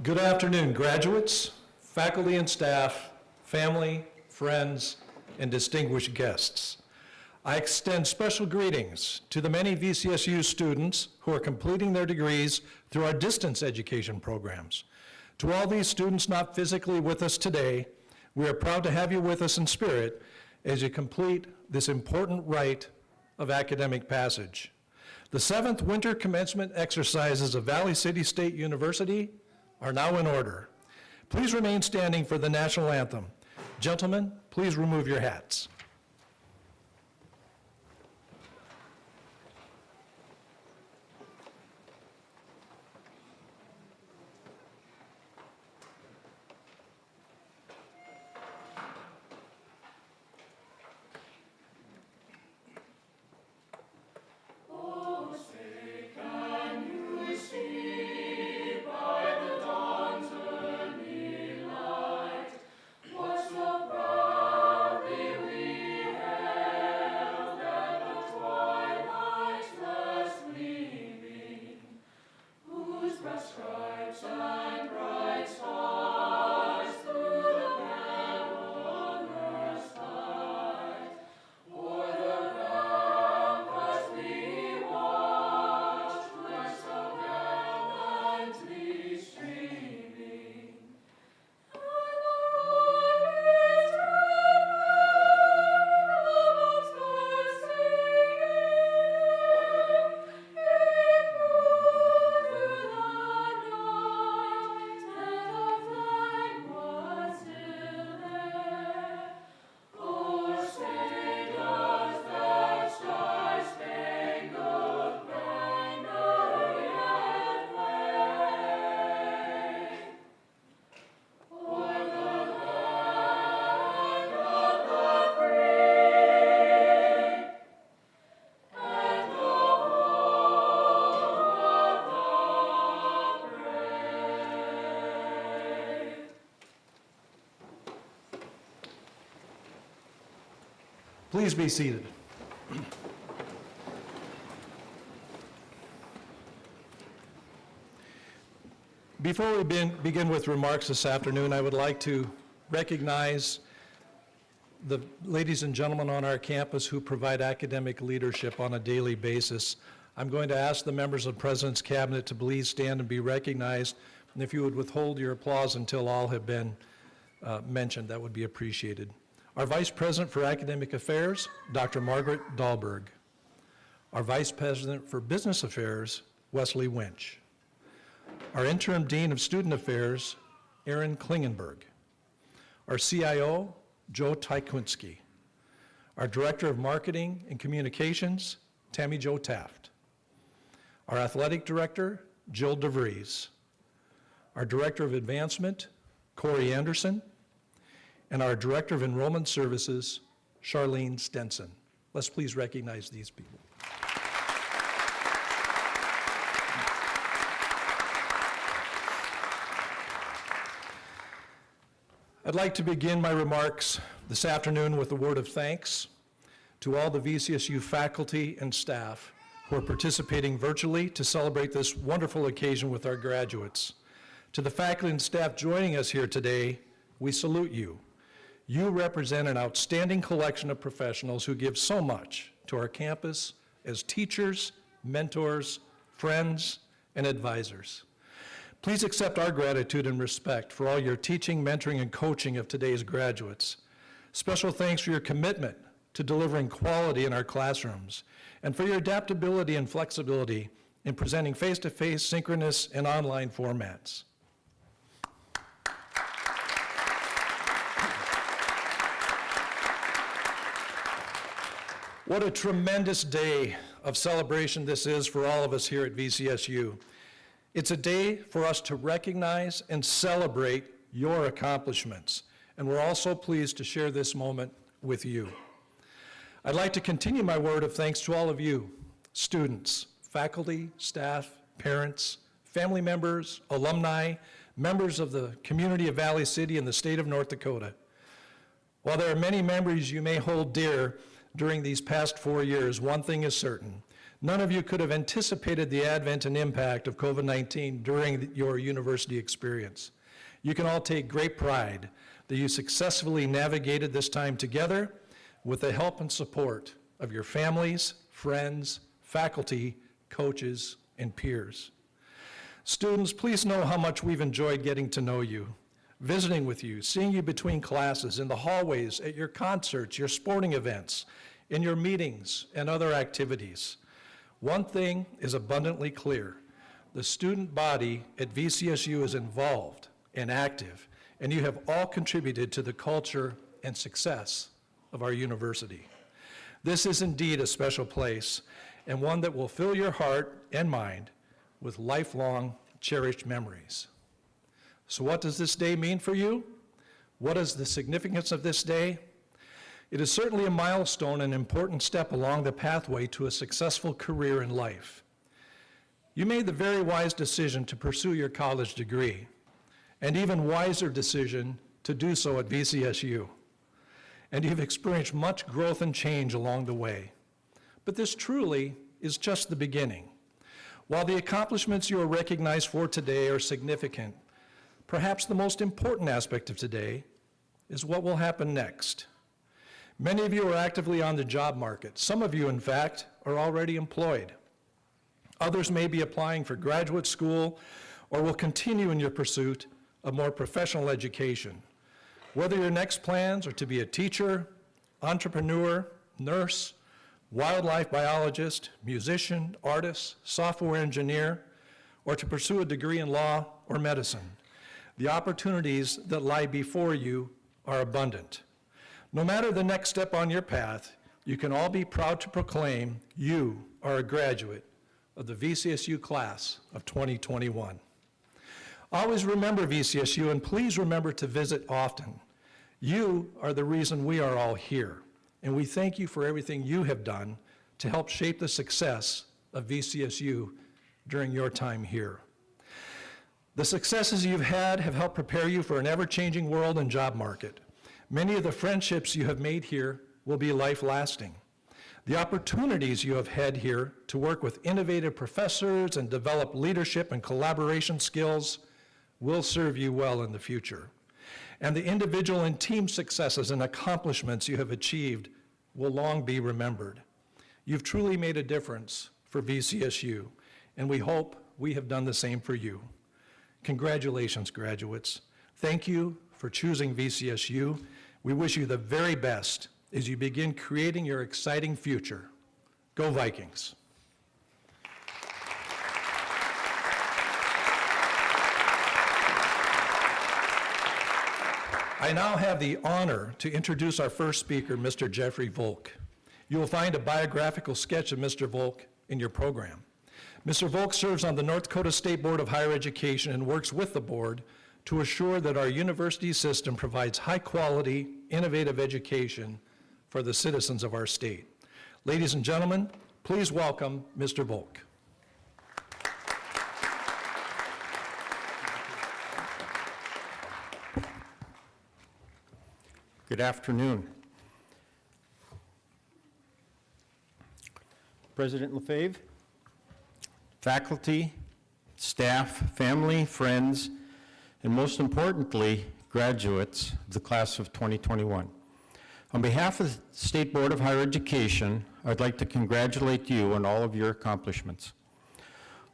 Good afternoon, graduates, faculty and staff, family, friends, and distinguished guests. I extend special greetings to the many VCSU students who are completing their degrees through our distance education programs. To all these students not physically with us today, we are proud to have you with us in spirit as you complete this important rite of academic passage. The 7th winter commencement exercises of Valley City State University are now in order. Please remain standing for the national anthem. Gentlemen, please remove your hats. Please be seated. Before we begin with remarks this afternoon, I would like to recognize the ladies and gentlemen on our campus who provide academic leadership on a daily basis. I'm going to ask the members of the President's Cabinet to please stand and be recognized, and if you would withhold your applause until all have been mentioned, that would be appreciated. Our Vice President for Academic Affairs, Dr. Margaret Dahlberg. Our Vice President for Business Affairs, Wesley Winch. Our Interim Dean of Student Affairs, Aaron Klingenberg. Our CIO, Joe Tykunski. Our Director of Marketing and Communications, Tammy Jo Taft. Our Athletic Director, Jill DeVries. Our Director of Advancement, Corey Anderson. And our Director of Enrollment Services, Charlene Stenson. Let's please recognize these people. I'd like to begin my remarks this afternoon with a word of thanks to all the VCSU faculty and staff who are participating virtually to celebrate this wonderful occasion with our graduates. To the faculty and staff joining us here today, we salute you. You represent an outstanding collection of professionals who give so much to our campus as teachers, mentors, friends, and advisors. Please accept our gratitude and respect for all your teaching, mentoring, and coaching of today's graduates. Special thanks for your commitment to delivering quality in our classrooms, and for your adaptability and flexibility in presenting face-to-face, synchronous, and online formats. What a tremendous day of celebration this is for all of us here at VCSU. It's a day for us to recognize and celebrate your accomplishments, and we're also pleased to share this moment with you. I'd like to continue my word of thanks to all of you, students, faculty, staff, parents, family members, alumni, members of the community of Valley City and the state of North Dakota. While there are many memories you may hold dear during these past 4 years, one thing is certain. None of you could have anticipated the advent and impact of COVID-19 during your university experience. You can all take great pride that you successfully navigated this time together with the help and support of your families, friends, faculty, coaches, and peers. Students, please know how much we've enjoyed getting to know you, visiting with you, seeing you between classes, in the hallways, at your concerts, your sporting events, in your meetings, and other activities. One thing is abundantly clear. The student body at VCSU is involved and active, and you have all contributed to the culture and success of our university. This is indeed a special place, and one that will fill your heart and mind with lifelong cherished memories. So what does this day mean for you? What is the significance of this day? It is certainly a milestone and important step along the pathway to a successful career in life. You made the very wise decision to pursue your college degree, and even wiser decision to do so at VCSU. And you've experienced much growth and change along the way. But this truly is just the beginning. While the accomplishments you are recognized for today are significant, perhaps the most important aspect of today is what will happen next. Many of you are actively on the job market. Some of you, in fact, are already employed. Others may be applying for graduate school or will continue in your pursuit of more professional education. Whether your next plans are to be a teacher, entrepreneur, nurse, wildlife biologist, musician, artist, software engineer, or to pursue a degree in law or medicine, the opportunities that lie before you are abundant. No matter the next step on your path, you can all be proud to proclaim you are a graduate of the VCSU class of 2021. Always remember VCSU, and please remember to visit often. You are the reason we are all here, and we thank you for everything you have done to help shape the success of VCSU during your time here. The successes you've had have helped prepare you for an ever-changing world and job market. Many of the friendships you have made here will be life-lasting. The opportunities you have had here to work with innovative professors and develop leadership and collaboration skills will serve you well in the future. And the individual and team successes and accomplishments you have achieved will long be remembered. You've truly made a difference for VCSU, and we hope we have done the same for you. Congratulations, graduates. Thank you for choosing VCSU. We wish you the very best as you begin creating your exciting future. Go Vikings. I now have the honor to introduce our first speaker, Mr. Jeffry Volk. You will find a biographical sketch of Mr. Volk in your program. Mr. Volk serves on the North Dakota State Board of Higher Education and works with the board to assure that our university system provides high-quality, innovative education for the citizens of our state. Ladies and gentlemen, please welcome Mr. Volk. Good afternoon. President Lefebvre, faculty, staff, family, friends, and most importantly, graduates of the class of 2021. On behalf of the State Board of Higher Education, I'd like to congratulate you on all of your accomplishments.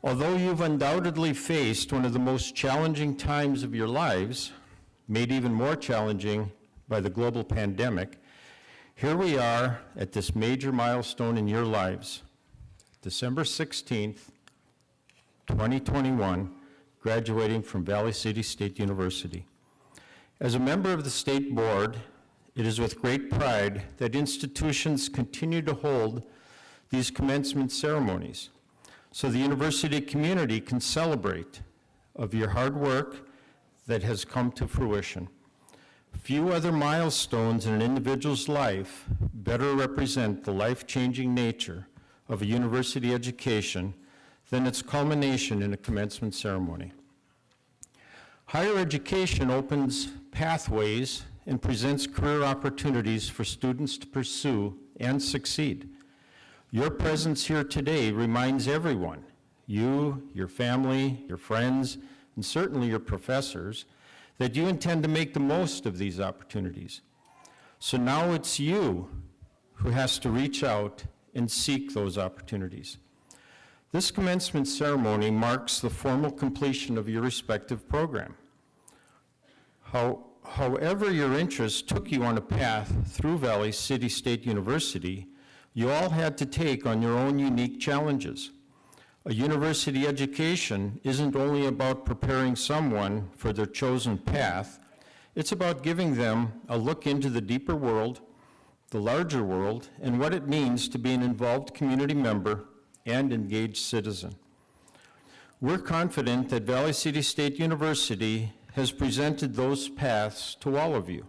Although you've undoubtedly faced one of the most challenging times of your lives, made even more challenging by the global pandemic, here we are at this major milestone in your lives, December 16th, 2021, graduating from Valley City State University. As a member of the State Board, it is with great pride that institutions continue to hold these commencement ceremonies so the university community can celebrate of your hard work that has come to fruition. Few other milestones in an individual's life better represent the life-changing nature of a university education than its culmination in a commencement ceremony. Higher education opens pathways and presents career opportunities for students to pursue and succeed. Your presence here today reminds everyone, you, your family, your friends, and certainly your professors, that you intend to make the most of these opportunities. So now it's you who has to reach out and seek those opportunities. This commencement ceremony marks the formal completion of your respective program. However your interests took you on a path through Valley City State University, you all had to take on your own unique challenges. A university education isn't only about preparing someone for their chosen path, it's about giving them a look into the deeper world, the larger world, and what it means to be an involved community member and engaged citizen. We're confident that Valley City State University has presented those paths to all of you.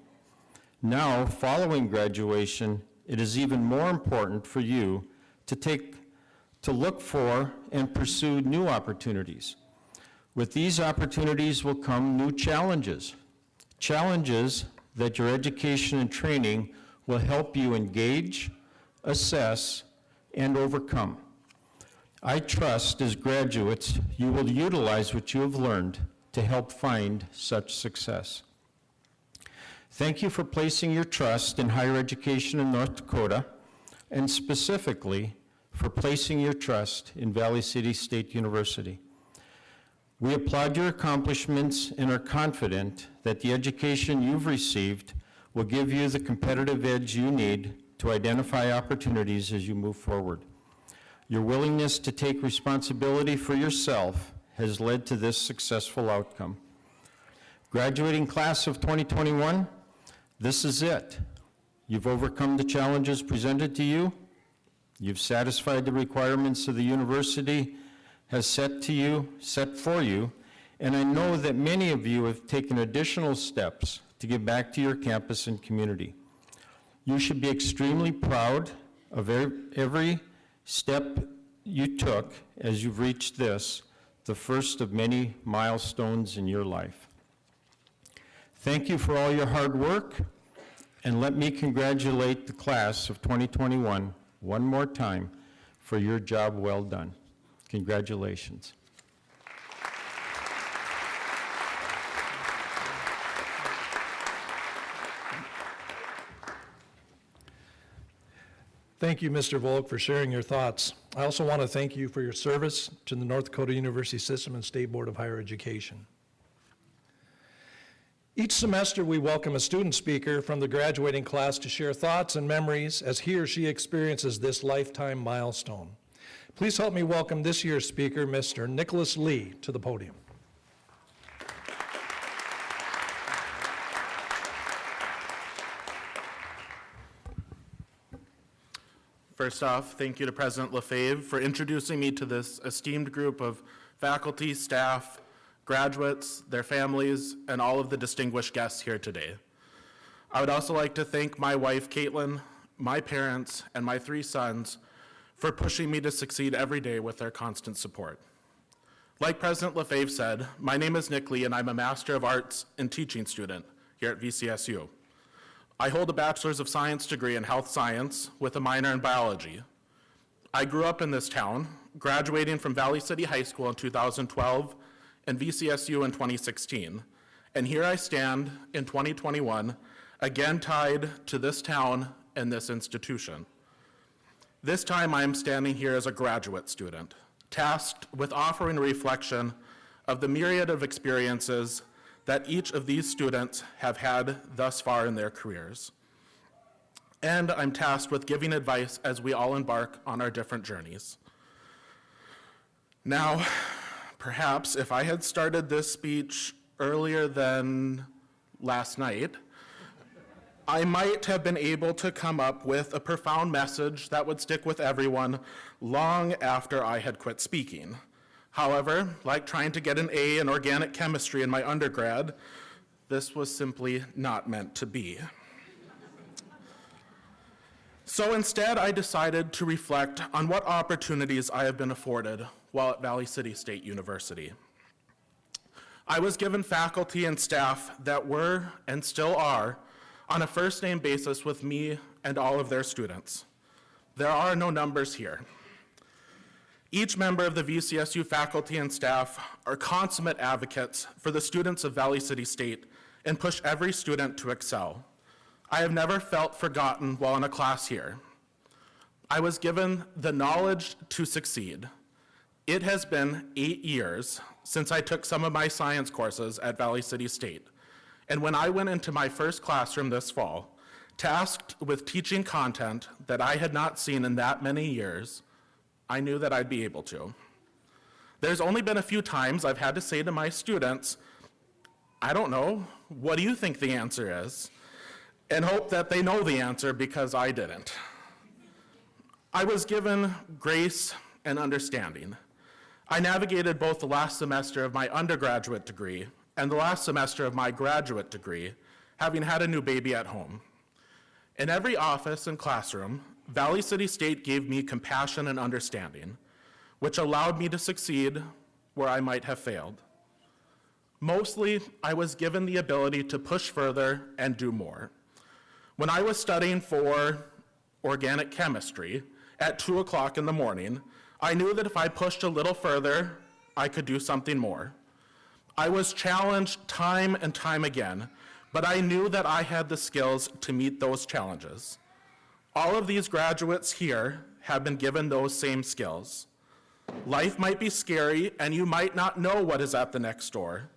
Now, following graduation, it is even more important for you to look for and pursue new opportunities. With these opportunities will come new challenges, challenges that your education and training will help you engage, assess, and overcome. I trust as graduates, you will utilize what you have learned to help find such success. Thank you for placing your trust in higher education in North Dakota, and specifically for placing your trust in Valley City State University. We applaud your accomplishments and are confident that the education you've received will give you the competitive edge you need to identify opportunities as you move forward. Your willingness to take responsibility for yourself has led to this successful outcome. Graduating class of 2021, this is it. You've overcome the challenges presented to you. You've satisfied the requirements of the university has set for you, and I know that many of you have taken additional steps to give back to your campus and community. You should be extremely proud of every step you took as you've reached this, the first of many milestones in your life. Thank you for all your hard work, and let me congratulate the class of 2021 one more time for your job well done. Congratulations. Thank you, Mr. Volk, for sharing your thoughts. I also want to thank you for your service to the North Dakota University System and State Board of Higher Education. Each semester, we welcome a student speaker from the graduating class to share thoughts and memories as he or she experiences this lifetime milestone. Please help me welcome this year's speaker, Mr. Nicholas Lee, to the podium. First off, thank you to President Lefebvre for introducing me to this esteemed group of faculty, staff, graduates, their families, and all of the distinguished guests here today. I would also like to thank my wife, Caitlin, my parents, and my 3 sons for pushing me to succeed every day with their constant support. Like President Lefebvre said, my name is Nick Lee, and I'm a Master of Arts in Teaching student here at VCSU. I hold a Bachelor's of Science degree in Health Science with a minor in Biology. I grew up in this town, graduating from Valley City High School in 2012 and VCSU in 2016. And here I stand in 2021, again tied to this town and this institution. This time I am standing here as a graduate student, tasked with offering a reflection of the myriad of experiences that each of these students have had thus far in their careers. And I'm tasked with giving advice as we all embark on our different journeys. Now, perhaps if I had started this speech earlier than last night, I might have been able to come up with a profound message that would stick with everyone long after I had quit speaking. However, like trying to get an A in organic chemistry in my undergrad, this was simply not meant to be. So instead, I decided to reflect on what opportunities I have been afforded while at Valley City State University. I was given faculty and staff that were, and still are, on a first-name basis with me and all of their students. There are no numbers here. Each member of the VCSU faculty and staff are consummate advocates for the students of Valley City State and push every student to excel. I have never felt forgotten while in a class here. I was given the knowledge to succeed. It has been 8 years since I took some of my science courses at Valley City State, and when I went into my first classroom this fall, tasked with teaching content that I had not seen in that many years, I knew that I'd be able to. There's only been a few times I've had to say to my students, I don't know, what do you think the answer is? And hope that they know the answer because I didn't. I was given grace and understanding. I navigated both the last semester of my undergraduate degree and the last semester of my graduate degree, having had a new baby at home. In every office and classroom, Valley City State gave me compassion and understanding, which allowed me to succeed where I might have failed. Mostly, I was given the ability to push further and do more. When I was studying for organic chemistry at 2 o'clock in the morning, I knew that if I pushed a little further, I could do something more. I was challenged time and time again, but I knew that I had the skills to meet those challenges. All of these graduates here have been given those same skills. Life might be scary and you might not know what is at the next door,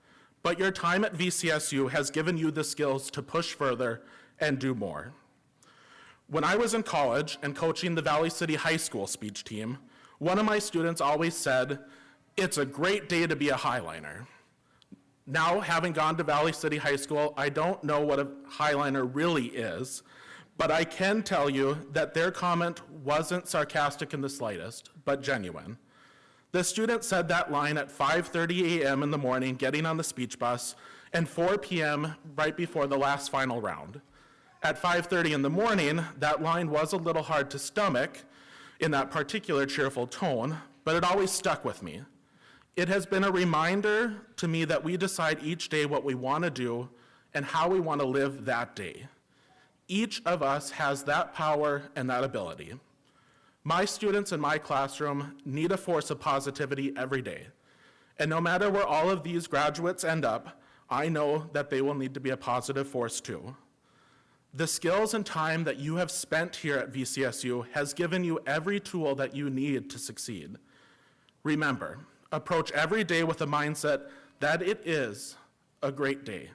but your time at VCSU has given you the skills to push further and do more. When I was in college and coaching the Valley City High School speech team, one of my students always said, "It's a great day to be a Highliner." Now, having gone to Valley City High School, I don't know what a Highliner really is, but I can tell you that their comment wasn't sarcastic in the slightest, but genuine. The student said that line at 5:30 a.m. in the morning, getting on the speech bus, and 4 p.m. right before the last final round. At 5:30 in the morning, that line was a little hard to stomach in that particular cheerful tone, but it always stuck with me. It has been a reminder to me that we decide each day what we want to do and how we want to live that day. Each of us has that power and that ability. My students in my classroom need a force of positivity every day. And no matter where all of these graduates end up, I know that they will need to be a positive force too. The skills and time that you have spent here at VCSU has given you every tool that you need to succeed. Remember, approach every day with a mindset that it is a great day.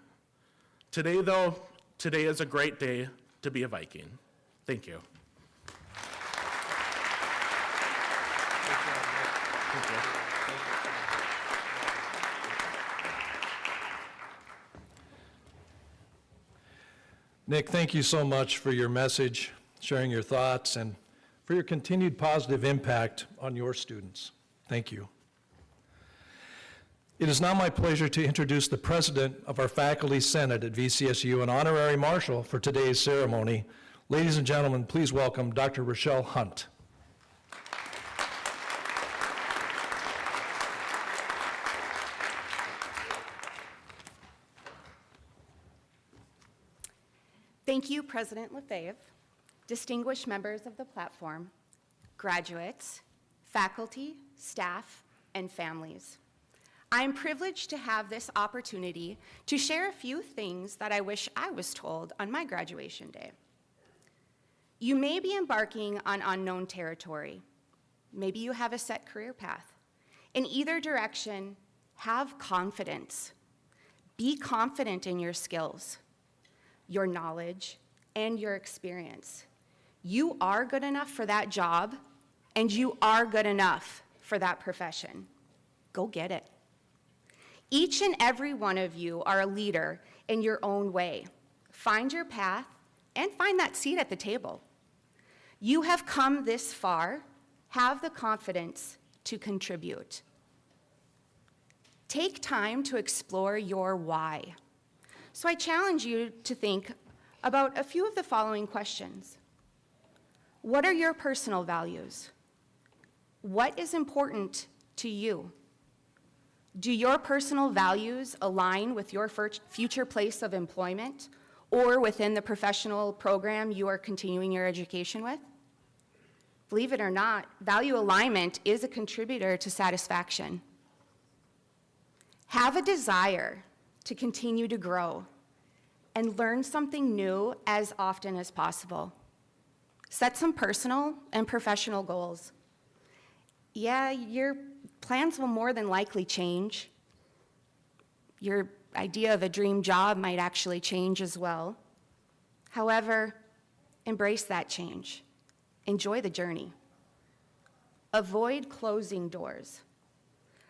Today, though, today is a great day to be a Viking. Thank you. Nick, thank you so much for your message, sharing your thoughts, and for your continued positive impact on your students. Thank you. It is now my pleasure to introduce the president of our Faculty Senate at VCSU, an honorary marshal for today's ceremony. Ladies and gentlemen, please welcome Dr. Rachelle Hunt. Thank you, President Lefebvre, distinguished members of the platform, graduates, faculty, staff, and families. I am privileged to have this opportunity to share a few things that I wish I was told on my graduation day. You may be embarking on unknown territory. Maybe you have a set career path. In either direction, have confidence. Be confident in your skills, your knowledge, and your experience. You are good enough for that job, and you are good enough for that profession. Go get it. Each and every one of you are a leader in your own way. Find your path and find that seat at the table. You have come this far. Have the confidence to contribute. Take time to explore your why. So I challenge you to think about a few of the following questions. What are your personal values? What is important to you? Do your personal values align with your future place of employment or within the professional program you are continuing your education with? Believe it or not, value alignment is a contributor to satisfaction. Have a desire to continue to grow and learn something new as often as possible. Set some personal and professional goals. Yeah, your plans will more than likely change. Your idea of a dream job might actually change as well. However, embrace that change. Enjoy the journey. Avoid closing doors.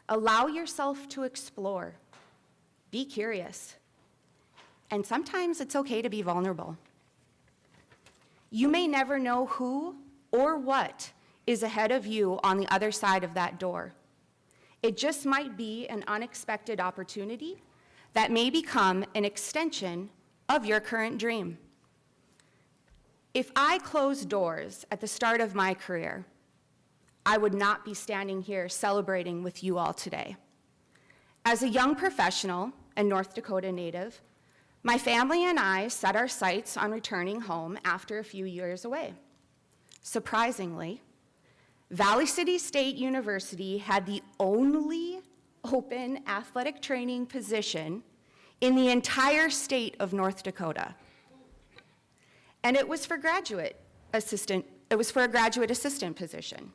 Allow yourself to explore. Be curious. And sometimes it's okay to be vulnerable. You may never know who or what is ahead of you on the other side of that door. It just might be an unexpected opportunity that may become an extension of your current dream. If I closed doors at the start of my career, I would not be standing here celebrating with you all today. As a young professional and North Dakota native, my family and I set our sights on returning home after a few years away. Surprisingly, Valley City State University had the only open athletic training position in the entire state of North Dakota. And it was for a graduate assistant position.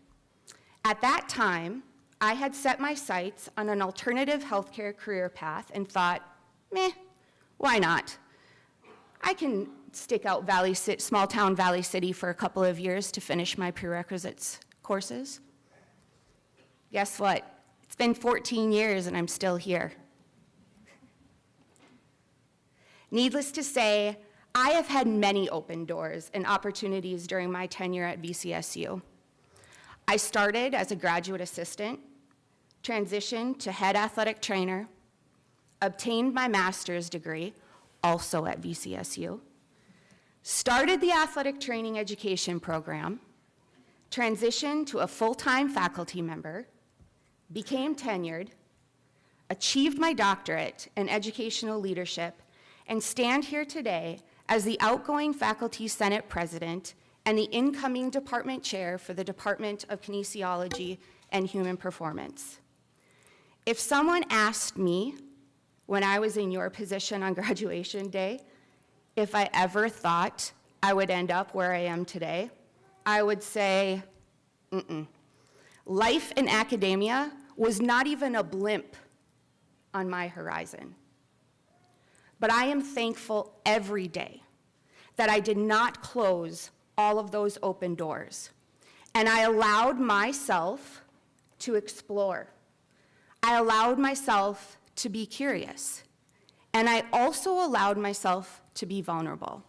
At that time, I had set my sights on an alternative healthcare career path and thought, meh, why not? I can stick out small town Valley City for a couple of years to finish my prerequisites courses. Guess what? It's been 14 years and I'm still here. Needless to say, I have had many open doors and opportunities during my tenure at VCSU. I started as a graduate assistant, transitioned to head athletic trainer, obtained my master's degree, also at VCSU, started the athletic training education program, transitioned to a full-time faculty member, became tenured, achieved my doctorate in educational leadership, and stand here today as the outgoing Faculty Senate President and the incoming department chair for the Department of Kinesiology and Human Performance. If someone asked me when I was in your position on graduation day if I ever thought I would end up where I am today, I would say, Life in academia was not even a blimp on my horizon. But I am thankful every day that I did not close all of those open doors. And I allowed myself to explore. I allowed myself to be curious. And I also allowed myself to be vulnerable.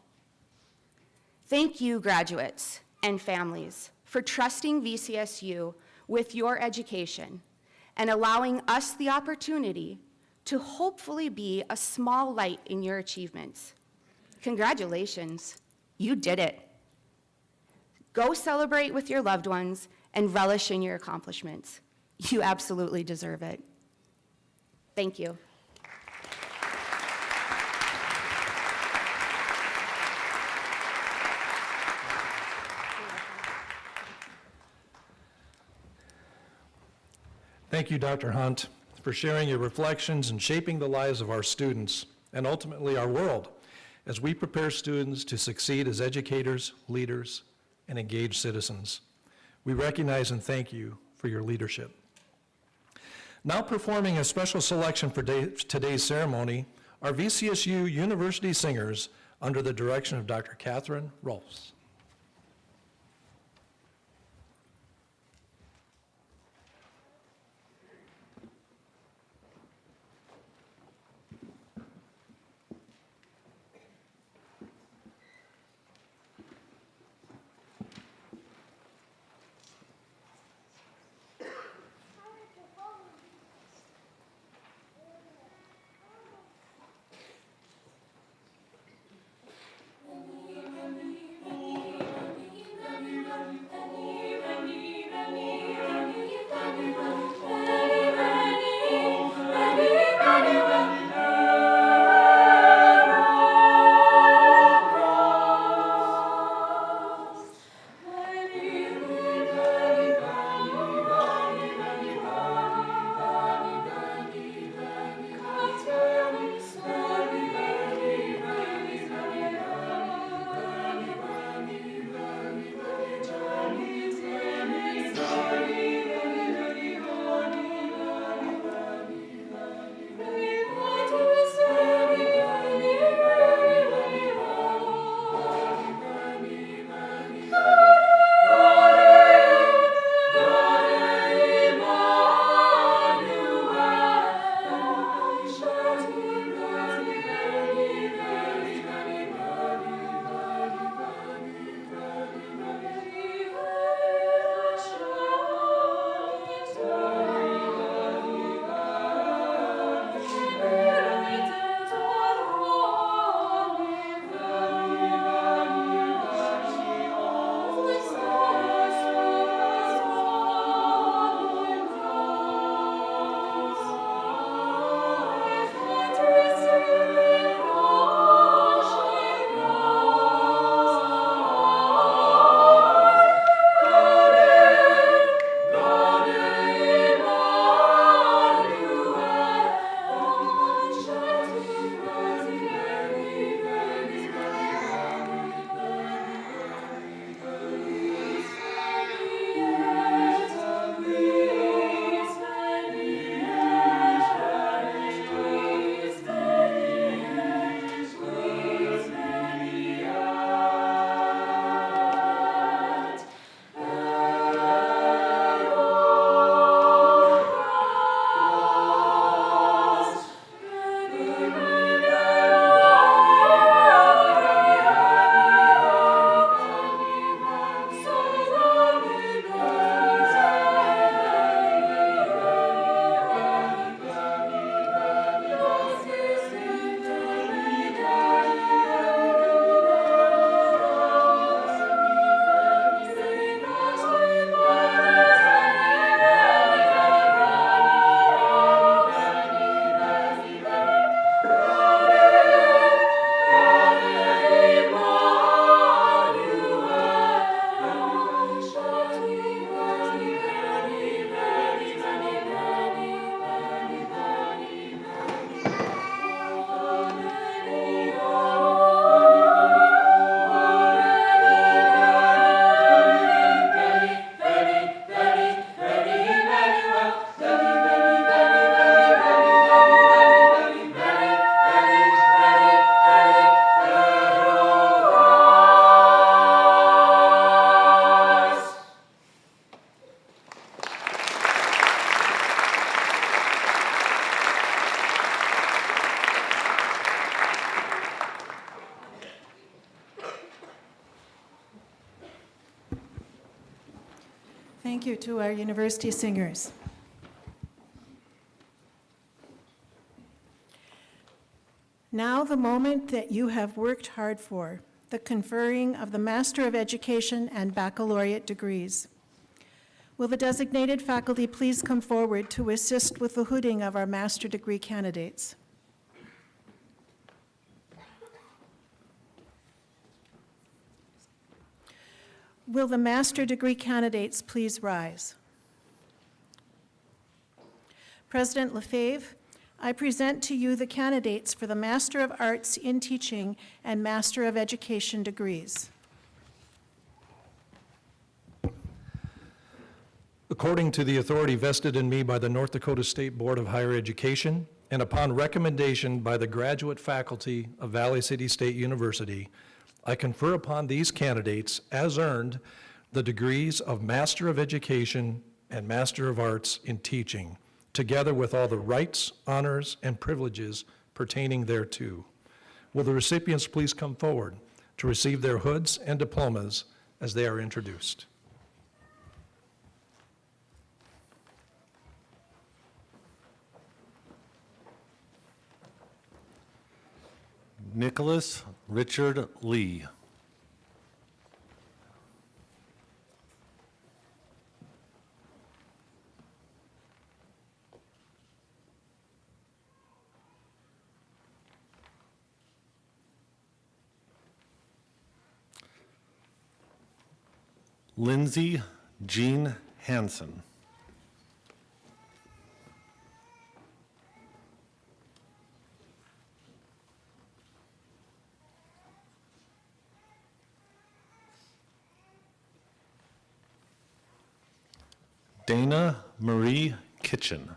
Thank you, graduates and families, for trusting VCSU with your education and allowing us the opportunity to hopefully be a small light in your achievements. Congratulations, you did it. Go celebrate with your loved ones and relish in your accomplishments. You absolutely deserve it. Thank you. Thank you, Dr. Hunt, for sharing your reflections and shaping the lives of our students and ultimately our world as we prepare students to succeed as educators, leaders, and engaged citizens. We recognize and thank you for your leadership. Now performing a special selection for today's ceremony are VCSU University Singers under the direction of Dr. Catherine Rolfs. Thank you to our university singers. Now the moment that you have worked hard for, the conferring of the Master of Education and Baccalaureate degrees. Will the designated faculty please come forward to assist with the hooding of our master degree candidates? Will the master degree candidates please rise? President Lefebvre, I present to you the candidates for the Master of Arts in Teaching and Master of Education degrees. According to the authority vested in me by the North Dakota State Board of Higher Education, and upon recommendation by the graduate faculty of Valley City State University, I confer upon these candidates, as earned, the degrees of Master of Education and Master of Arts in Teaching, together with all the rights, honors, and privileges pertaining thereto. Will the recipients please come forward to receive their hoods and diplomas as they are introduced? Nicholas Richard Lee. Lindsay Jean Hansen. Dana Marie Kitchen.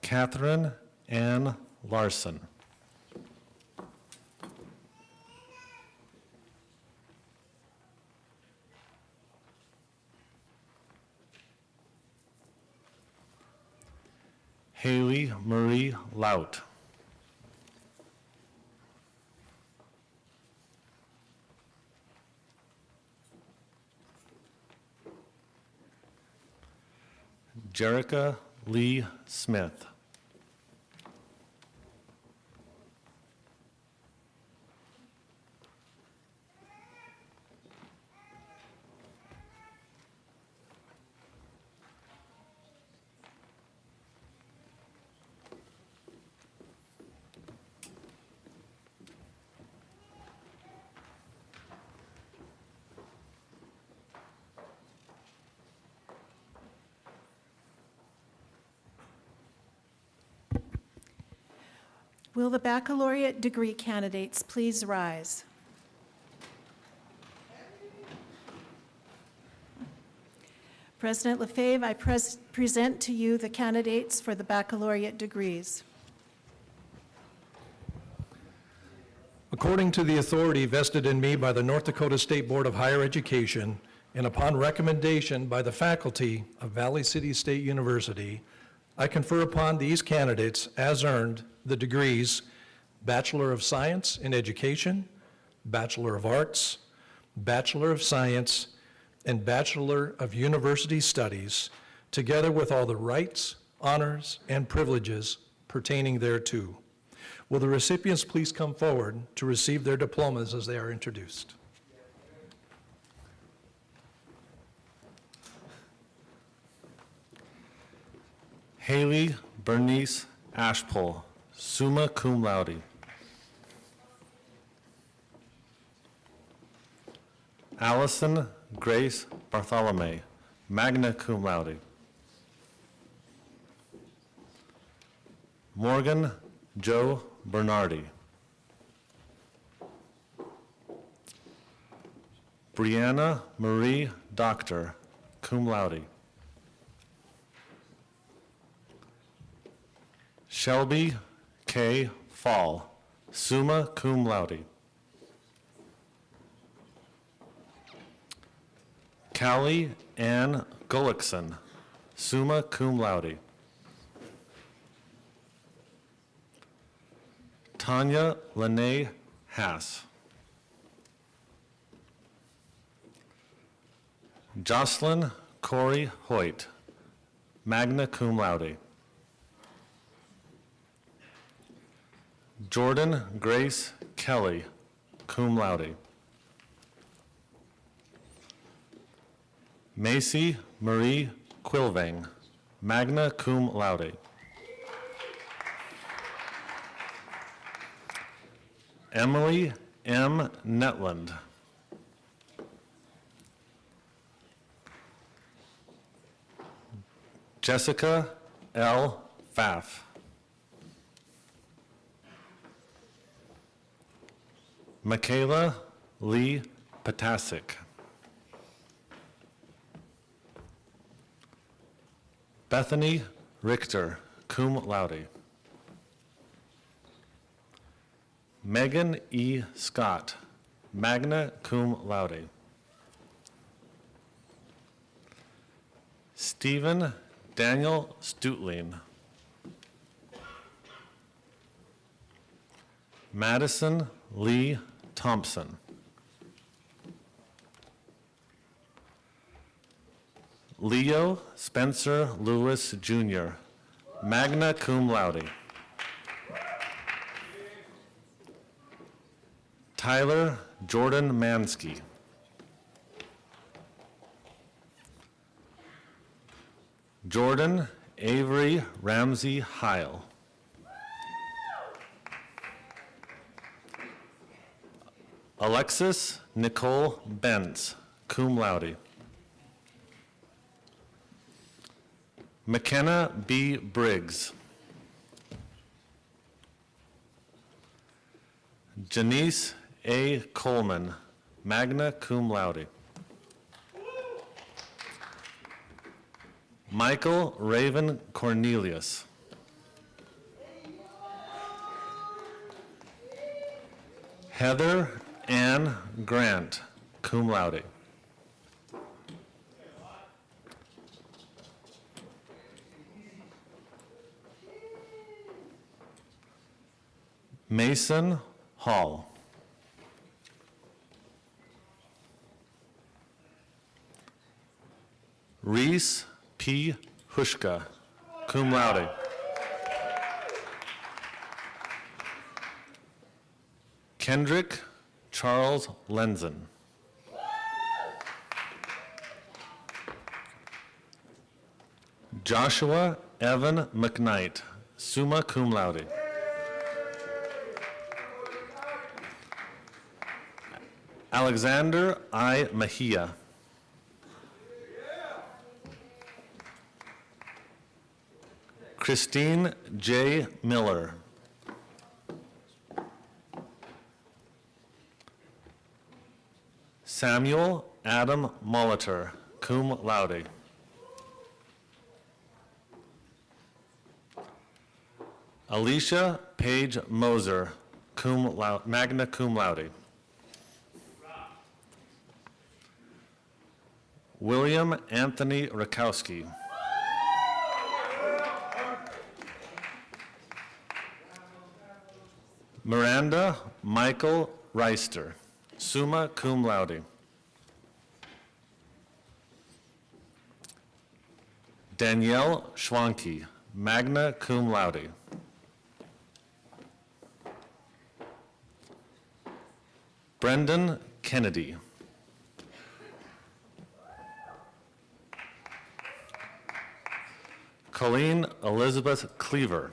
Catherine Ann Larson. Haley Marie Lout. Jerica Lee Smith. Will the baccalaureate degree candidates please rise? President Lefebvre, I present to you the candidates for the baccalaureate degrees. According to the authority vested in me by the North Dakota State Board of Higher Education, and upon recommendation by the faculty of Valley City State University, I confer upon these candidates, as earned, the degrees Bachelor of Science in Education, Bachelor of Arts, Bachelor of Science, and Bachelor of University Studies, together with all the rights, honors, and privileges pertaining thereto. Will the recipients please come forward to receive their diplomas as they are introduced? Haley Bernice Ashpole, summa cum laude. Allison Grace Bartholomew, magna cum laude. Morgan Joe Bernardi. Brianna Marie Doctor, cum laude. Shelby K. Fall, summa cum laude. Callie Ann Gullickson, summa cum laude. Tanya Lene Hass. Jocelyn Corey Hoyt, magna cum laude. Jordan Grace Kelly, cum laude. Macy Marie Quilvang, magna cum laude. Emily M. Netland. Jessica L. Pfaff. Michaela Lee Potasic. Bethany Richter, cum laude. Megan E. Scott, magna cum laude. Stephen Daniel Stutling. Madison Lee Thompson. Leo Spencer Lewis Jr., magna cum laude. Tyler Jordan Mansky. Jordan Avery Ramsey Heil. Alexis Nicole Benz, cum laude. McKenna B. Briggs. Janice A. Coleman, magna cum laude. Michael Raven Cornelius. Heather Ann Grant, cum laude. Mason Hall. Reese P. Hushka, cum laude. Kendrick Charles Lenzen. Joshua Evan McKnight, summa cum laude. Alexander I. Mejia. Christine J. Miller. Samuel Adam Molitor, cum laude. Alicia Paige Moser, magna cum laude. William Anthony Rakowski. Miranda Michael Reister, summa cum laude. Danielle Schwanke, magna cum laude. Brendan Kennedy. Colleen Elizabeth Cleaver.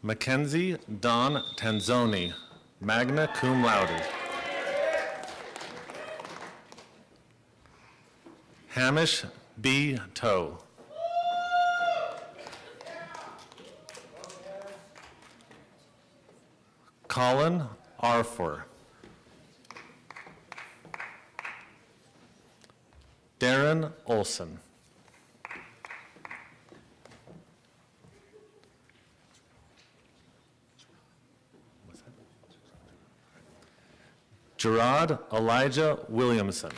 Mackenzie Don Tanzoni, magna cum laude. Hamish B. Toe. Colin Arfor. Darren Olson. Gerard Elijah Williamson.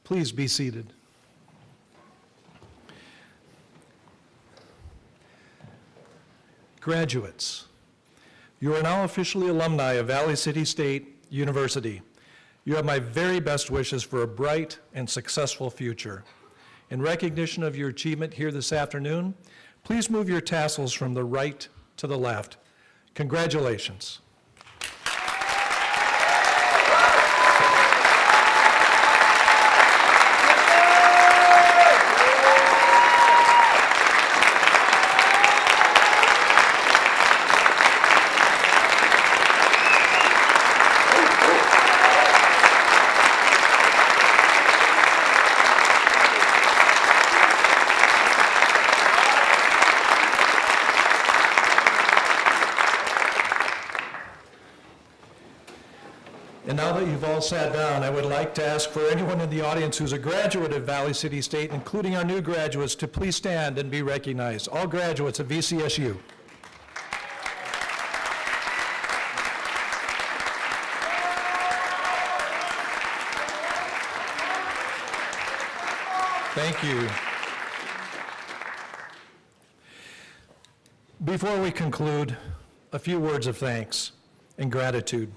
Please be seated. Graduates, you are now officially alumni of Valley City State University. You have my very best wishes for a bright and successful future. In recognition of your achievement here this afternoon, please move your tassels from the right to the left. Congratulations. And now that you've all sat down, I would like to ask for anyone in the audience who's a graduate of Valley City State, including our new graduates, to please stand and be recognized. All graduates of VCSU. Thank you. Before we conclude, a few words of thanks and gratitude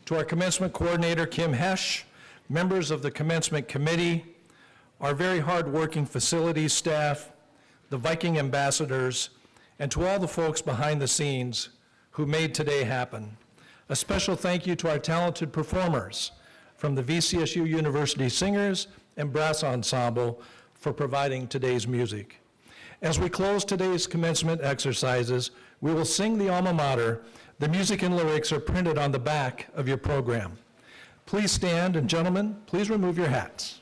to our commencement coordinator, Kim Hesh, members of the commencement committee, our very hard-working facilities staff, the Viking ambassadors, and to all the folks behind the scenes who made today happen. A special thank you to our talented performers from the VCSU University Singers and Brass Ensemble for providing today's music. As we close today's commencement exercises, we will sing the alma mater. The music and lyrics are printed on the back of your program. Please stand, and gentlemen, please remove your hats.